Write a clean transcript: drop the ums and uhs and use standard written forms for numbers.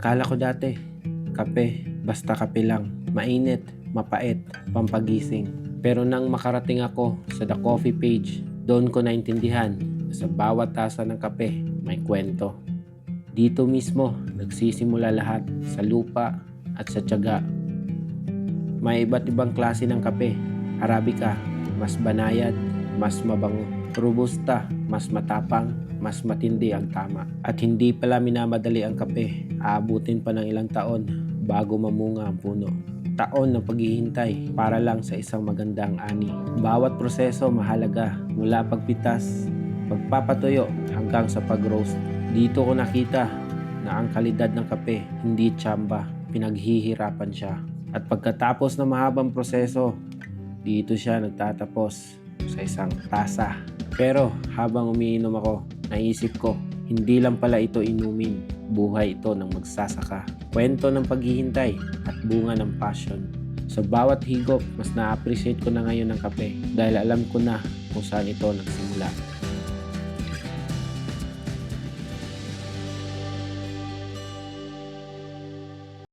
Akala ko dati, kape, basta kape lang. Mainit, mapait, pampagising. Pero nang makarating ako sa The Coffee Page, doon ko naintindihan na sa bawat tasa ng kape, may kwento. Dito mismo, nagsisimula lahat sa lupa at sa tiyaga. May iba't ibang klase ng kape. Arabica, mas banayad, mas mabango. Robusta, mas matapang, mas matindi ang tama. At hindi pala minamadali ang kape. Aabutin pa ng ilang taon bago mamunga ang puno. Taon ng paghihintay para lang sa isang magandang ani. Bawat proseso mahalaga, mula pagpitas, pagpapatuyo hanggang sa pag-roast. Dito ko nakita na ang kalidad ng kape hindi tsamba, pinaghihirapan siya. At pagkatapos ng mahabang proseso, dito siya nagtatapos sa isang tasa. Pero habang umiinom ako, naisip ko, hindi lang pala ito inumin, buhay ito ng magsasaka. Kwento ng paghihintay at bunga ng passion. Sa bawat higop, mas na-appreciate ko na ngayon ang kape dahil alam ko na kung saan ito nagsimula.